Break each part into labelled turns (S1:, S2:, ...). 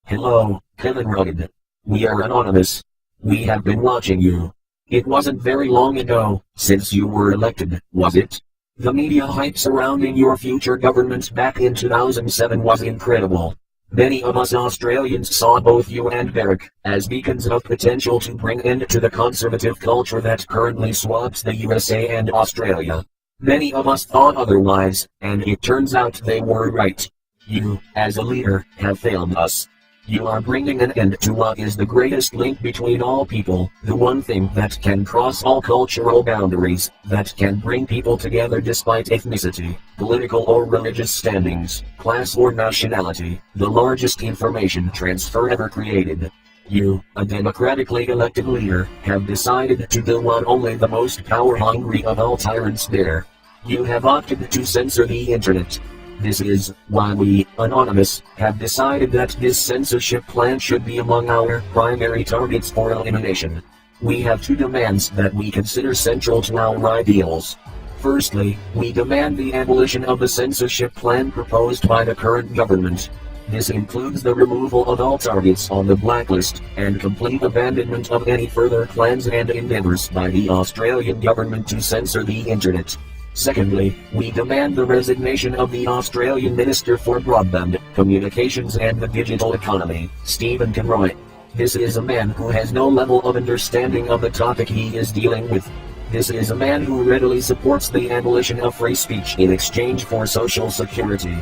S1: Hello, Kevin Rugged. We are anonymous. We have been watching you. It wasn't very long ago since you were elected, was it? The media hype surrounding your future government back in 2007 was incredible. Many of us Australians saw both you and Barack as beacons of potential to bring end to the conservative culture that currently swamps the USA and Australia. Many of us thought otherwise, and it turns out they were right. You, as a leader, have failed us. You are bringing an end to what is the greatest link between all people, the one thing that can cross all cultural boundaries, that can bring people together despite ethnicity, political or religious standings, class or nationality, the largest information transfer ever created. You, a democratically elected leader, have decided to do what only the most power-hungry of all tyrants dare. You have opted to censor the internet. This is why we, Anonymous, have decided that this censorship plan should be among our primary targets for elimination. We have two demands that we consider central to our ideals. Firstly, we demand the abolition of the censorship plan proposed by the current government. This includes the removal of all targets on the blacklist, and complete abandonment of any further plans and endeavors by the Australian government to censor the internet. Secondly, we demand the resignation of the Australian Minister for Broadband, Communications and the Digital Economy, Stephen Conroy. This is a man who has no level of understanding of the topic he is dealing with. This is a man who readily supports the abolition of free speech in exchange for social security.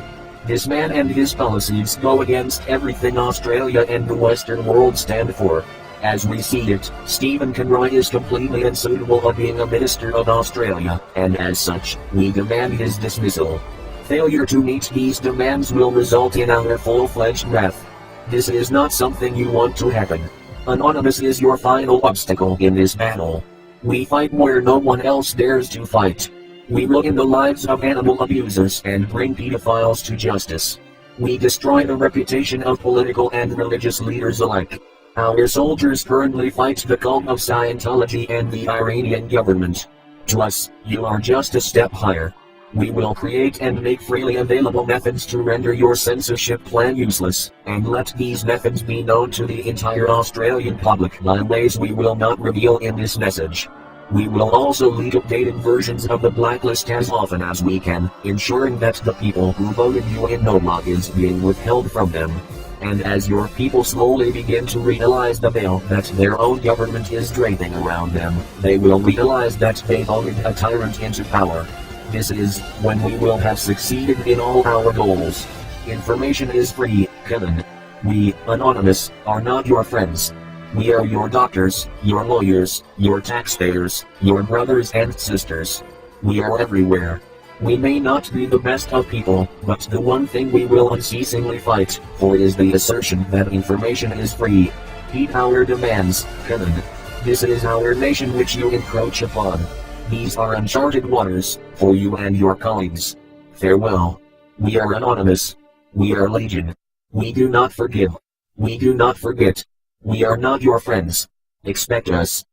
S1: This man and his policies go against everything Australia and the Western world stand for. As we see it, Stephen Conroy is completely unsuitable of being a minister of Australia, and as such, we demand his dismissal. Failure to meet these demands will result in our full-fledged wrath. This is not something you want to happen. Anonymous is your final obstacle in this battle. We fight where no one else dares to fight. We ruin the lives of animal abusers and bring pedophiles to justice. We destroy the reputation of political and religious leaders alike. Our soldiers currently fight the cult of Scientology and the Iranian government. To us, you are just a step higher. We will create and make freely available methods to render your censorship plan useless, and let these methods be known to the entire Australian public in ways we will not reveal in this message. We will also leak updated versions of the blacklist as often as we can, ensuring that the people who voted you in no law is being withheld from them. And as your people slowly begin to realize the veil that their own government is draping around them, they will realize that they voted a tyrant into power. This is when we will have succeeded in all our goals. Information is free, Kevin. We, Anonymous, are not your friends. We are your doctors, your lawyers, your taxpayers, your brothers and sisters. We are everywhere. We may not be the best of people, but the one thing we will unceasingly fight for is the assertion that information is free. Heed our demands, Kevin. This is our nation which you encroach upon. These are uncharted waters, for you and your colleagues. Farewell. We are Anonymous. We are Legion. We do not forgive. We do not forget. We are not your friends. Expect us.